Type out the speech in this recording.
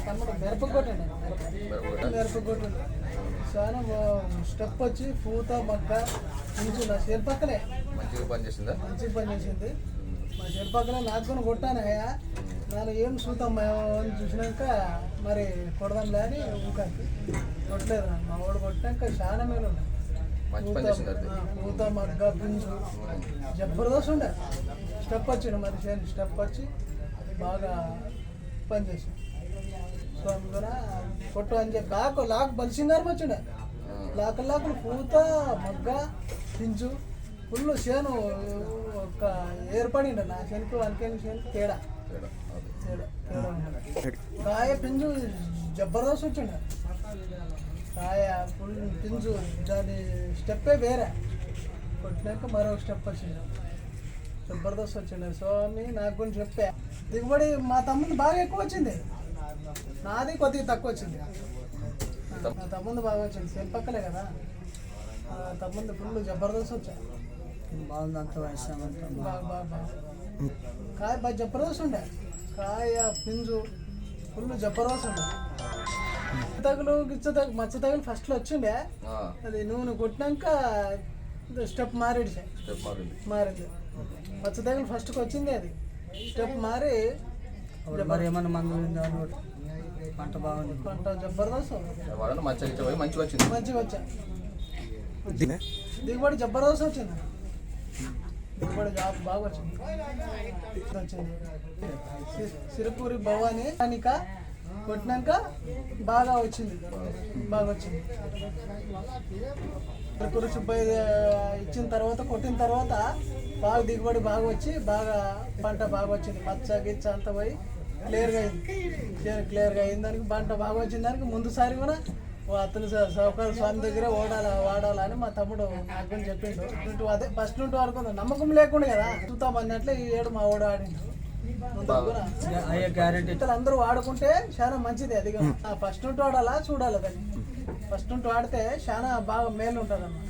తమ్ముడు మిరపకొట్టండి, మిరపకొట్టండి. చాలా స్టెప్ వచ్చి పూత మగ్గ నుంచి నా చేరు పక్కలే మంచిగా పనిచేసిందా? మంచిగా పనిచేసింది. మా చేరు పక్కలే నాటుకొని కొట్టాను. అయ్యా నేను ఏం చూద్దాం అని చూసినాక మరి కొడదాంలే అని ఊకాకి కొట్టలేదు. మా వాడు కొట్టాక చాలా మేలు ఉండే. పూత మగ్గ పింజు జబర్దస్త్ ఉండే. స్టెప్ వచ్చిండు మరి చేను స్టెప్ వచ్చి బాగా పనిచేసాం. సో అందుకన కొట్టు అని చెప్పి లాక్ బలిసింగారు వచ్చిండే. లాకులు పూత మగ్గ పింజు ఫుల్ చేను ఒక ఏర్పడిండు. నా చేనుకు వాళ్ళకేని చేనుకు తేడా తేడా తేడా కాయ పింజు జబర్దస్త్ వచ్చిండే. కాయ ఫుల్ పింజు దాని స్టెప్పే వేరే. కొట్టినాక మరో స్టెప్ వచ్చింది, జబర్దస్త్ వచ్చిండే. సో అని నాకు గురించి చెప్పా. దిగుబడి మా తమ్ముడు బాగా ఎక్కువ వచ్చింది, నాది కొద్దిగా తక్కువ వచ్చింది. నా తమ్ముడు బాగా వచ్చింది, సేమ్ పక్కలే కదా. తమ్ముడు ఫుల్ జబర్దస్త్ వచ్చాయి. బాగుంది, అంత వయసు బాగా బాగా బాగా కాయ బాగా జబర్దస్త్ ఉండే. కాయ పింజు ఫుల్ జబర్దస్త్ ఉండే. మచ్చ తగులు ఫస్ట్లో వచ్చిండే. అది నూనె కొట్టినాక స్టెప్ మారింది. మచ్చ తగులు ఫస్ట్కి వచ్చింది, అది స్టెప్ మారి మరి ఏమన్నా మందు పంట బాగుంది. పంట జబర్దస్త్ మంచిగా వచ్చింది. మంచిగా వచ్చా. దిగుబడి జబర్దస్త్ వచ్చింది. దిగుబడి బాగా వచ్చింది. సిరిపూరి భవాని అనిక కొట్టినాక బాగా వచ్చింది. సిరిపూరి సుబ్బయ్య ఇచ్చిన తర్వాత కొట్టిన తర్వాత బాగా దిగుబడి బాగా వచ్చి బాగా పంట బాగా వచ్చింది. మచ్చ గిచ్చ అంతా పోయి క్లియర్గా అయింది. దానికి పంట బాగా వచ్చిన దానికి ముందుసారి కూడా అతను సౌకర్య స్వామి దగ్గర వాడాలని మా తమ్ముడు నాకు చెప్పిండు. అదే ఫస్ట్ నుండి ఆడుకుందాం, నమ్మకం లేకుండా కదా చూద్దాం అన్నట్లు ఈ ఏడు మా వాడు ఆడిండు. అందరూ వాడుకుంటే చాలా మంచిది. అది ఫస్ట్ నుండి వాడాలా చూడాలి. దాన్ని ఫస్ట్ నుండి వాడితే చాలా బాగా మేలు ఉంటుంది అన్నమాట.